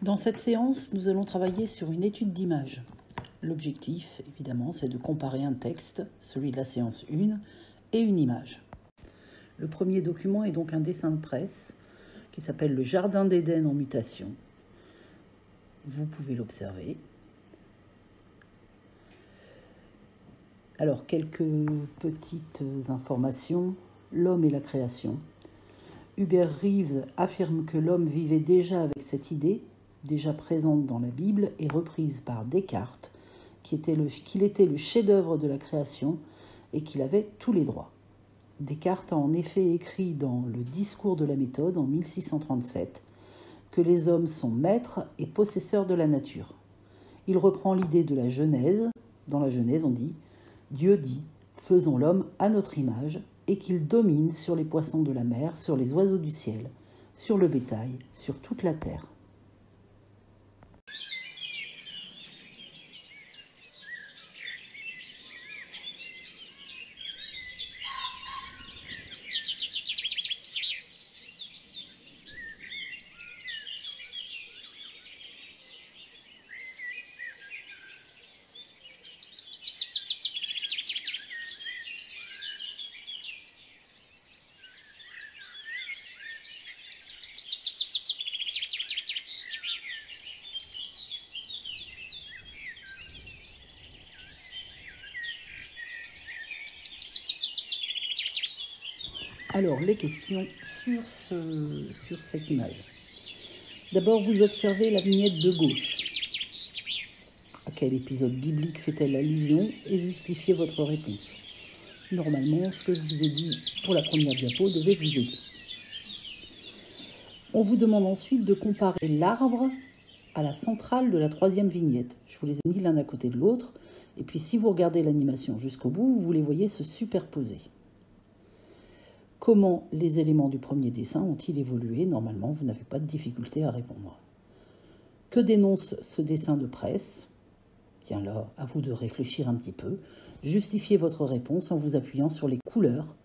Dans cette séance, nous allons travailler sur une étude d'image. L'objectif, évidemment, c'est de comparer un texte, celui de la séance 1, et une image. Le premier document est donc un dessin de presse qui s'appelle le Jardin d'Éden en mutation. Vous pouvez l'observer. Alors, quelques petites informations. L'homme et la création. Hubert Reeves affirme que l'homme vivait déjà avec cette idée, déjà présente dans la Bible et reprise par Descartes, qu'il était le chef-d'œuvre de la création et qu'il avait tous les droits. Descartes a en effet écrit dans le Discours de la méthode en 1637 que les hommes sont maîtres et possesseurs de la nature. Il reprend l'idée de la Genèse. Dans la Genèse, on dit « Dieu dit, faisons l'homme à notre image » et qu'il domine sur les poissons de la mer, sur les oiseaux du ciel, sur le bétail, sur toute la terre. Alors, les questions sur cette image. D'abord, vous observez la vignette de gauche. À quel épisode biblique fait-elle allusion et justifiez votre réponse. Normalement, ce que je vous ai dit pour la première diapo devait vous aider. On vous demande ensuite de comparer l'arbre à la centrale de la troisième vignette. Je vous les ai mis l'un à côté de l'autre. Et puis, si vous regardez l'animation jusqu'au bout, vous les voyez se superposer. Comment les éléments du premier dessin ont-ils évolué? Normalement, vous n'avez pas de difficulté à répondre. Que dénonce ce dessin de presse? Bien là, à vous de réfléchir un petit peu. Justifiez votre réponse en vous appuyant sur les couleurs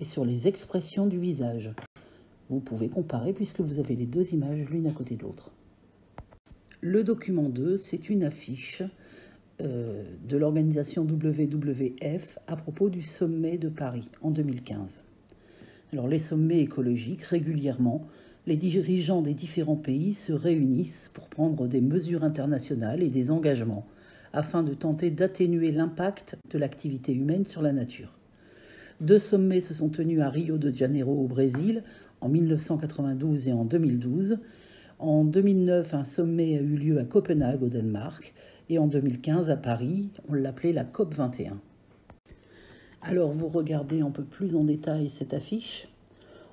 et sur les expressions du visage. Vous pouvez comparer puisque vous avez les deux images l'une à côté de l'autre. Le document 2, c'est une affiche de l'organisation WWF à propos du sommet de Paris en 2015. Alors, les sommets écologiques, régulièrement, les dirigeants des différents pays se réunissent pour prendre des mesures internationales et des engagements afin de tenter d'atténuer l'impact de l'activité humaine sur la nature. 2 sommets se sont tenus à Rio de Janeiro au Brésil en 1992 et en 2012. En 2009, un sommet a eu lieu à Copenhague au Danemark et en 2015 à Paris, on l'appelait la COP 21. Alors, vous regardez un peu plus en détail cette affiche.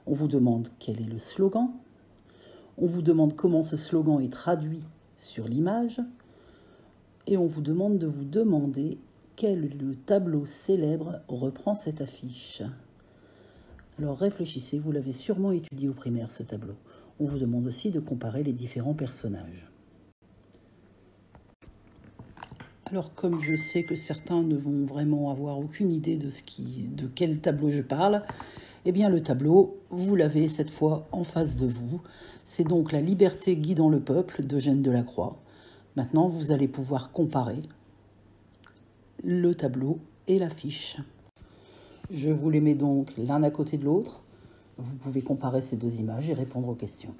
On vous demande quel est le slogan. On vous demande comment ce slogan est traduit sur l'image. Et on vous demande de vous demander quel le tableau célèbre reprend cette affiche. Alors, réfléchissez, vous l'avez sûrement étudié au primaire, ce tableau. On vous demande aussi de comparer les différents personnages. Alors, comme je sais que certains ne vont vraiment avoir aucune idée de quel tableau je parle, eh bien le tableau, vous l'avez cette fois en face de vous. C'est donc La liberté guidant le peuple d'Eugène Delacroix. Maintenant, vous allez pouvoir comparer le tableau et l'affiche. Je vous les mets donc l'un à côté de l'autre. Vous pouvez comparer ces deux images et répondre aux questions.